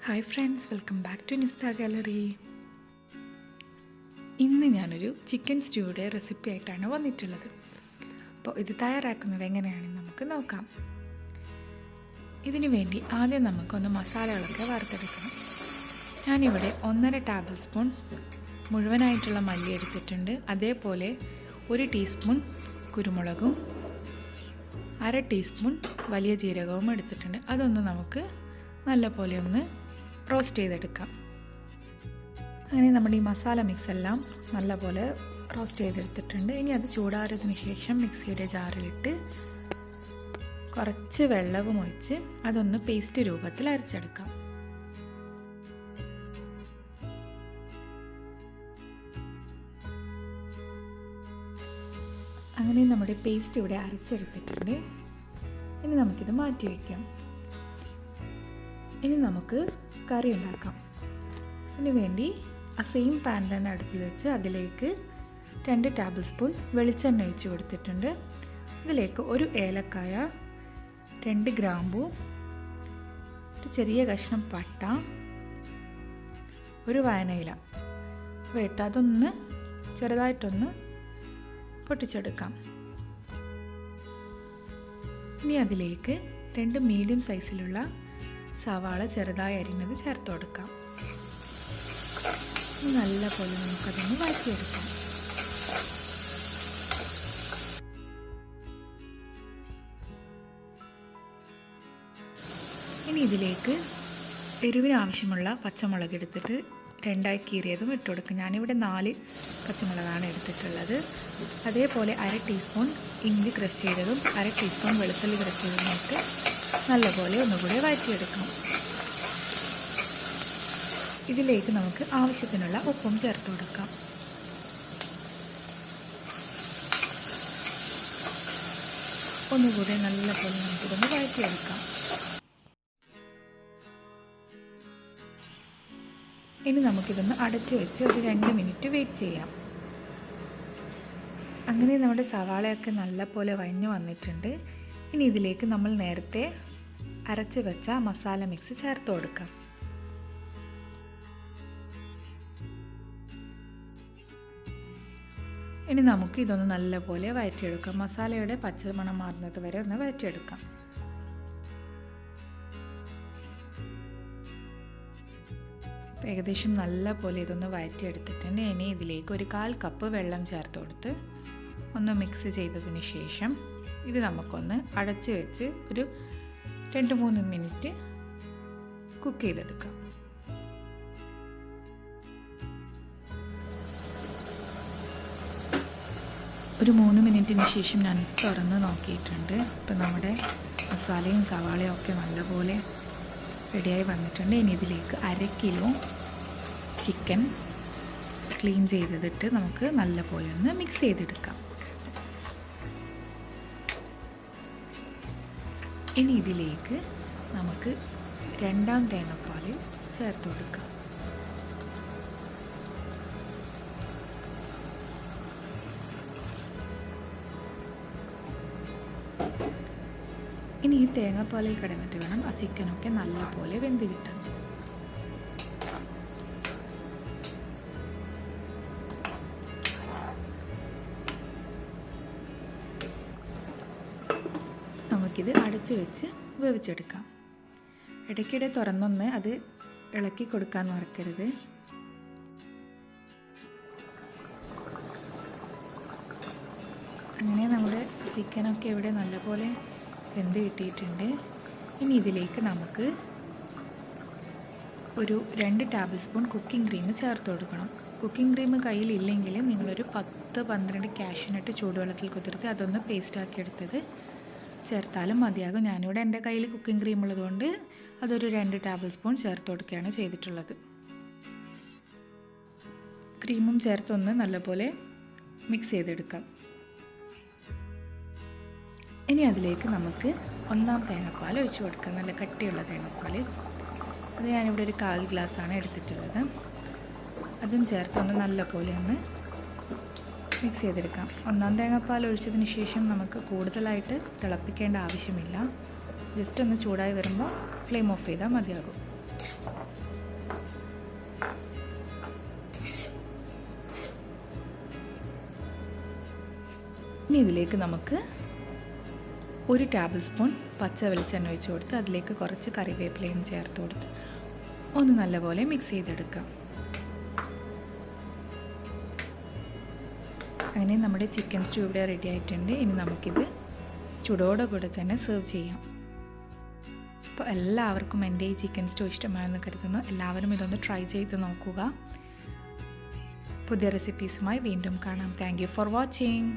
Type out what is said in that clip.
Hi friends, welcome back to Nistha gallery. ഇന്ന് ഞാനൊരു chicken സ്റ്റ്യൂയുടെ recipe ആയിട്ടാണ് വന്നിട്ടുള്ളത്. അപ്പോൾ ഇത് തയ്യാറാക്കുന്നത് എങ്ങനെയാണെന്ന് നമുക്ക് നോക്കാം. ഇതിനു വേണ്ടി ആദ്യം നമുക്കൊന്ന് മസാലകളൊക്കെ വറുത്തെടുക്കണം. ഞാനിവിടെ 1.5 ടേബിൾ സ്പൂൺ മുഴുവനായിട്ടുള്ള മല്ലി എടുത്തിട്ടുണ്ട്. അതേപോലെ 1 ടീസ്പൂൺ കുരുമുളകും 1/2 ടീസ്പൂൺ വലിയ ജീരകവും എടുത്തിട്ടുണ്ട്. അതൊന്ന് നമുക്ക് നല്ലപോലെ ഒന്ന് റോസ്റ്റ് ചെയ്തെടുക്കാം. അങ്ങനെ നമ്മുടെ ഈ മസാല മിക്സ് എല്ലാം നല്ലപോലെ റോസ്റ്റ് ചെയ്തെടുത്തിട്ടുണ്ട്. ഇനി അത് ചൂടാറിയതിന് ശേഷം മിക്സിയുടെ ജാറിലിട്ട് കുറച്ച് വെള്ളവും ഒഴിച്ച് അതൊന്ന് പേസ്റ്റ് രൂപത്തിൽ അരച്ചെടുക്കാം. അങ്ങനെ നമ്മുടെ പേസ്റ്റ് ഇവിടെ അരച്ചെടുത്തിട്ടുണ്ട്. ഇനി നമുക്കിത് മാറ്റി വയ്ക്കാം. ഇനി നമുക്ക് കറി ഉണ്ടാക്കാം. അതിന് വേണ്ടി ആ സെയിം പാൻ തന്നെ അടുപ്പിൽ വെച്ച് അതിലേക്ക് 2 ടേബിൾ സ്പൂൺ വെളിച്ചെണ്ണ ഒഴിച്ച് കൊടുത്തിട്ടുണ്ട്. അതിലേക്ക് 1 ഏലക്കായ, 2 ഗ്രാമ്പൂ, ഒരു ചെറിയ കഷ്ണം പട്ട, 1 വായനയില ഇട്ട് അതൊന്ന് ചെറുതായിട്ടൊന്ന് പൊട്ടിച്ചെടുക്കാം. ഇനി അതിലേക്ക് 2 മീഡിയം സൈസിലുള്ള സവാള ചെറുതായി അരിഞ്ഞത് ചേർത്ത് കൊടുക്കാം. നല്ലപോലെ നമുക്കതൊന്ന് വഴറ്റിയെടുക്കാം. ഇനി ഇതിലേക്ക് എരിവിന് ആവശ്യമുള്ള പച്ചമുളക് എടുത്തിട്ട് 2ആയി കീറിയതും ഇട്ട് കൊടുക്കും. ഞാനിവിടെ 4 പച്ചമുളകാണ് എടുത്തിട്ടുള്ളത്. അതേപോലെ 1/2 ടീസ്പൂൺ ഇഞ്ചി ക്രഷ് ചെയ്തതും 1/2 ടീസ്പൂൺ വെളുത്തുള്ളി ക്രഷ് ചെയ്തതും ഇട്ട് നല്ലപോലെ ഒന്നുകൂടി വഴറ്റിയെടുക്കാം. ഇതിലേക്ക് നമുക്ക് ആവശ്യത്തിനുള്ള ഉപ്പും ചേർത്ത് കൊടുക്കാം. ഒന്നുകൂടി നല്ലപോലെ നമുക്കിതൊന്ന് വഴറ്റിയെടുക്കാം. ഇനി നമുക്കിതൊന്ന് അടച്ചു വെച്ച് ഒരു 2 മിനിറ്റ് വെയിറ്റ് ചെയ്യാം. അങ്ങനെ നമ്മുടെ സവാളയൊക്കെ നല്ലപോലെ വഴഞ്ഞു വന്നിട്ടുണ്ട്. ഇനി ഇതിലേക്ക് നമ്മൾ നേരത്തെ അരച്ച് വെച്ച മസാല മിക്സ് ചേർത്ത് കൊടുക്കാം. ഇനി നമുക്ക് ഇതൊന്ന് നല്ലപോലെ വഴറ്റിയെടുക്കാം. മസാലയുടെ പച്ചമണം മാറുന്നത് വരെ ഒന്ന് വഴറ്റിയെടുക്കാം. ഏകദേശം നല്ലപോലെ ഇതൊന്ന് വഴറ്റിയെടുത്തിട്ടുണ്ട്. ഇനി ഇതിലേക്ക് 1/4 കപ്പ് വെള്ളം ചേർത്ത് കൊടുത്ത് ഒന്ന് മിക്സ് ചെയ്തതിന് ശേഷം ഇത് നമുക്കൊന്ന് അടച്ച് വെച്ച് ഒരു 2-3 മിനിറ്റ് കുക്ക് ചെയ്തെടുക്കാം. ഒരു 3 മിനിറ്റിന് ശേഷം ഞാൻ തുറന്ന് നോക്കിയിട്ടുണ്ട്. ഇപ്പം നമ്മുടെ മസാലയും സവാളയും ഒക്കെ നല്ലപോലെ റെഡിയായി വന്നിട്ടുണ്ട്. ഇനി ഇതിലേക്ക് 1/2 കിലോ ചിക്കൻ ക്ലീൻ ചെയ്തിട്ട് നമുക്ക് നല്ലപോലെ ഒന്ന് മിക്സ് ചെയ്തെടുക്കാം. ഇനി ഇതിലേക്ക് നമുക്ക് 2ാം തേങ്ങാപ്പാൽ ചേർത്ത് കൊടുക്കാം. ഇനി ഈ തേങ്ങാപ്പാലിൽ കിടന്നിട്ട് വേണം ആ ചിക്കനൊക്കെ നല്ലപോലെ വെന്ത് കിട്ടാൻ. നമുക്കിത് അടച്ച് വെച്ച് വേവിച്ചെടുക്കാം. ഇടയ്ക്കിടെ തുറന്നൊന്ന് അത് ഇളക്കി കൊടുക്കാൻ മറക്കരുത്. അങ്ങനെ നമ്മുടെ ചിക്കനൊക്കെ ഇവിടെ നല്ലപോലെ വെന്ത് കിട്ടിയിട്ടുണ്ട്. ഇനി ഇതിലേക്ക് നമുക്ക് ഒരു 2 ടേബിൾ സ്പൂൺ കുക്കിംഗ് ക്രീം ചേർത്ത് കൊടുക്കണം. കുക്കിംഗ് ക്രീം കയ്യിലില്ലെങ്കിൽ നിങ്ങളൊരു 10-12 കാഷ്യൂനട്ട് ചൂടുവെള്ളത്തിൽ കുതിർത്ത് അതൊന്ന് പേസ്റ്റാക്കി എടുത്തത് ചേർത്താലും മതിയാകും. ഞാനിവിടെ എൻ്റെ കയ്യിൽ കുക്കിംഗ് ക്രീം ഉള്ളതുകൊണ്ട് അതൊരു 2 ടേബിൾ സ്പൂൺ ചേർത്ത് കൊടുക്കുകയാണ് ചെയ്തിട്ടുള്ളത്. ക്രീമും ചേർത്തൊന്ന് നല്ലപോലെ മിക്സ് ചെയ്തെടുക്കാം. ഇനി അതിലേക്ക് നമുക്ക് 1ാം തേങ്ങാപ്പാൽ ഒഴിച്ച് കൊടുക്കാം. നല്ല കട്ടിയുള്ള തേങ്ങാപ്പാൽ. അത് ഞാനിവിടെ ഒരു 1/4 ഗ്ലാസ്സാണ് എടുത്തിട്ടുള്ളത്. അതും ചേർത്തൊന്ന് നല്ലപോലെ ഒന്ന് മിക്സ് ചെയ്തെടുക്കാം. 1ാം തേങ്ങാപ്പാൽ ഒഴിച്ചതിന് ശേഷം നമുക്ക് കൂടുതലായിട്ട് തിളപ്പിക്കേണ്ട ആവശ്യമില്ല. ജസ്റ്റ് ഒന്ന് ചൂടായി വരുമ്പോൾ ഫ്ലെയിം ഓഫ് ചെയ്താൽ മതിയാകും. ഇനി ഇതിലേക്ക് നമുക്ക് 1 ടേബിൾ സ്പൂൺ പച്ച വെളിച്ചെണ്ണ ഒഴിച്ച് കൊടുത്ത് അതിലേക്ക് കുറച്ച് കറിവേപ്പിലയും ചേർത്ത് കൊടുത്ത് ഒന്ന് നല്ലപോലെ മിക്സ് ചെയ്തെടുക്കാം. അങ്ങനെ നമ്മുടെ ചിക്കൻ സ്റ്റൂ ഇവിടെ റെഡി ആയിട്ടുണ്ട്. ഇനി നമുക്കിത് ചൂടോടെ കൂടെ തന്നെ സെർവ് ചെയ്യാം. അപ്പോൾ എല്ലാവർക്കും എൻ്റെ ഈ ചിക്കൻ സ്റ്റൂ ഇഷ്ടമായെന്ന് കരുതുന്നു. എല്ലാവരും ഇതൊന്ന് ട്രൈ ചെയ്ത് നോക്കുക. പുതിയ റെസിപ്പീസുമായി വീണ്ടും കാണാം. Thank you for watching.